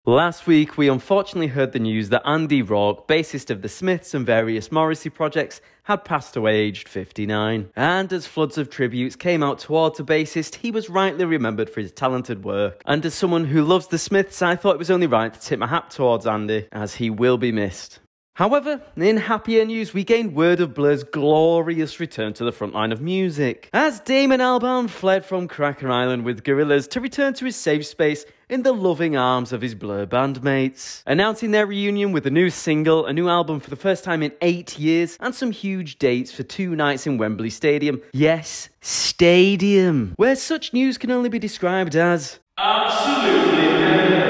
Last week, we unfortunately heard the news that Andy Rourke, bassist of the Smiths and various Morrissey projects, had passed away aged 59. And as floods of tributes came out towards the bassist, he was rightly remembered for his talented work. And as someone who loves the Smiths, I thought it was only right to tip my hat towards Andy, as he will be missed. However, in happier news, we gained word of Blur's glorious return to the front line of music, as Damon Albarn fled from Cracker Island with Gorillaz to return to his safe space in the loving arms of his Blur bandmates, announcing their reunion with a new single, a new album for the first time in 8 years, and some huge dates for 2 nights in Wembley Stadium. Yes, Stadium, where such news can only be described as absolutely epic.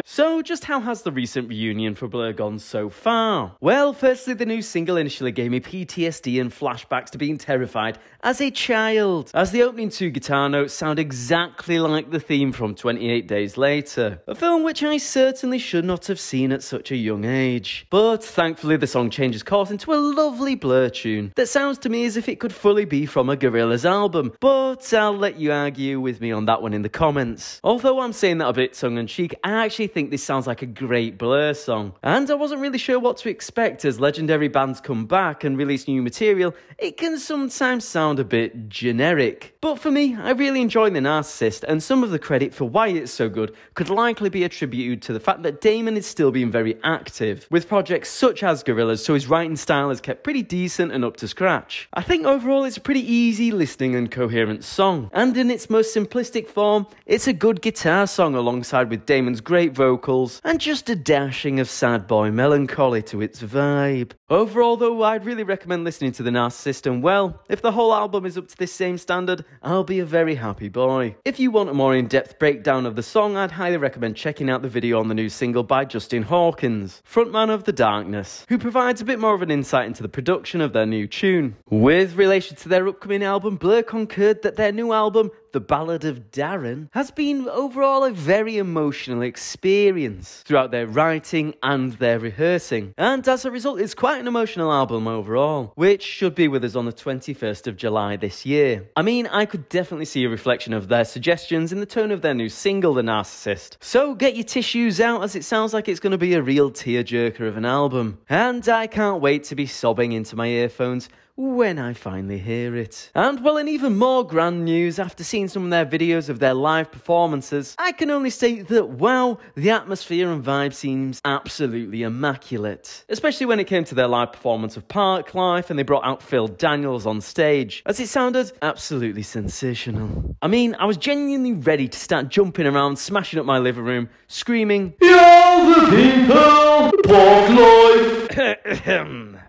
So, just how has the recent reunion for Blur gone so far? Well, firstly, the new single initially gave me PTSD and flashbacks to being terrified as a child, as the opening 2 guitar notes sound exactly like the theme from 28 Days Later, a film which I certainly should not have seen at such a young age. But thankfully, the song changes course into a lovely Blur tune that sounds to me as if it could fully be from a Gorillaz album, but I'll let you argue with me on that one in the comments. Although I'm saying that a bit tongue-in-cheek, I actually think this sounds like a great Blur song, and I wasn't really sure what to expect. As legendary bands come back and release new material, it can sometimes sound a bit generic. But for me, I really enjoy the Narcissist, and some of the credit for why it's so good could likely be attributed to the fact that Damon is still being very active, with projects such as Gorillaz, so his writing style is kept pretty decent and up to scratch. I think overall it's a pretty easy listening and coherent song, and in its most simplistic form, it's a good guitar song alongside with Damon's great vocals, and just a dashing of sad boy melancholy to its vibe. Overall though, I'd really recommend listening to the Narcissist, and well, if the whole album is up to this same standard, I'll be a very happy boy. If you want a more in-depth breakdown of the song, I'd highly recommend checking out the video on the new single by Justin Hawkins, frontman of The Darkness, who provides a bit more of an insight into the production of their new tune. With relation to their upcoming album, Blur concurred that their new album, The Ballad of Darren, has been overall a very emotional experience throughout their writing and their rehearsing, and as a result it's quite an emotional album overall, which should be with us on the 21st of July this year. I mean, I could definitely see a reflection of their suggestions in the tone of their new single, The Narcissist, so get your tissues out as it sounds like it's going to be a real tearjerker of an album, and I can't wait to be sobbing into my earphones when I finally hear it. And well, in even more grand news, after seeing some of their videos of their live performances, I can only state that wow, the atmosphere and vibe seems absolutely immaculate. Especially when it came to their live performance of Park Life and they brought out Phil Daniels on stage, as it sounded absolutely sensational. I mean, I was genuinely ready to start jumping around, smashing up my living room, screaming, "You're the people, Park Life!"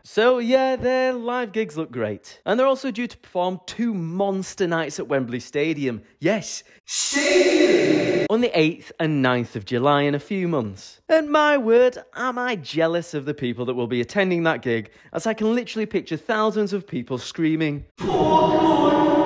So yeah, their live gigs look great. And they're also due to perform 2 monster nights at Wembley Stadium. Yes, Stadium! On the 8th and 9th of July in a few months. And my word, am I jealous of the people that will be attending that gig, as I can literally picture thousands of people screaming,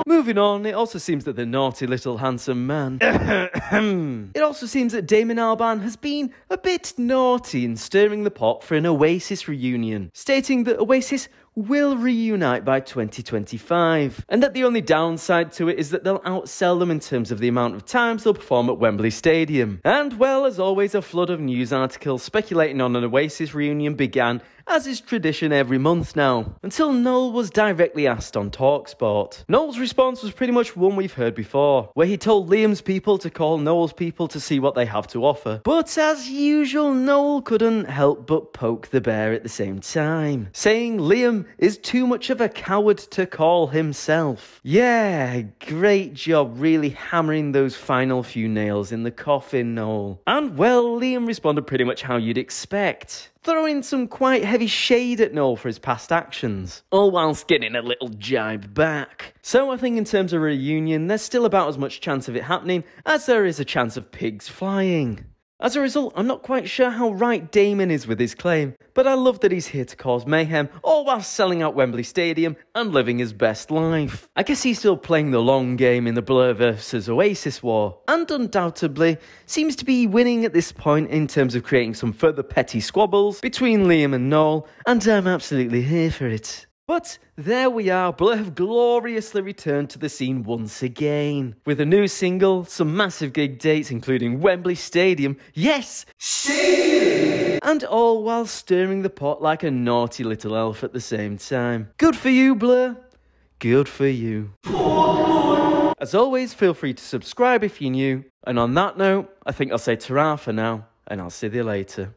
Moving on, it also seems that the naughty little handsome man it also seems that Damon Albarn has been a bit naughty in stirring the pot for an Oasis reunion, stating that Oasis will reunite by 2025, and that the only downside to it is that they'll outsell them in terms of the amount of times they'll perform at Wembley Stadium. And well, as always, a flood of news articles speculating on an Oasis reunion began, as is tradition every month now, until Noel was directly asked on TalkSport. Noel's response was pretty much one we've heard before, where he told Liam's people to call Noel's people to see what they have to offer. But as usual, Noel couldn't help but poke the bear at the same time, saying Liam is too much of a coward to call himself. Yeah, great job really hammering those final few nails in the coffin, Noel. And well, Liam responded pretty much how you'd expect, throwing some quite heavy shade at Noel for his past actions, all whilst getting a little jibe back. So I think in terms of a reunion, there's still about as much chance of it happening as there is a chance of pigs flying. As a result, I'm not quite sure how right Damon is with his claim, but I love that he's here to cause mayhem, all whilst selling out Wembley Stadium and living his best life. I guess he's still playing the long game in the Blur versus Oasis war, and undoubtedly seems to be winning at this point in terms of creating some further petty squabbles between Liam and Noel, and I'm absolutely here for it. But there we are, Blur have gloriously returned to the scene once again. With a new single, some massive gig dates including Wembley Stadium, yes, Stadium! And all while stirring the pot like a naughty little elf at the same time. Good for you, Blur. Good for you. As always, feel free to subscribe if you're new. And on that note, I think I'll say ta-ra for now, and I'll see you later.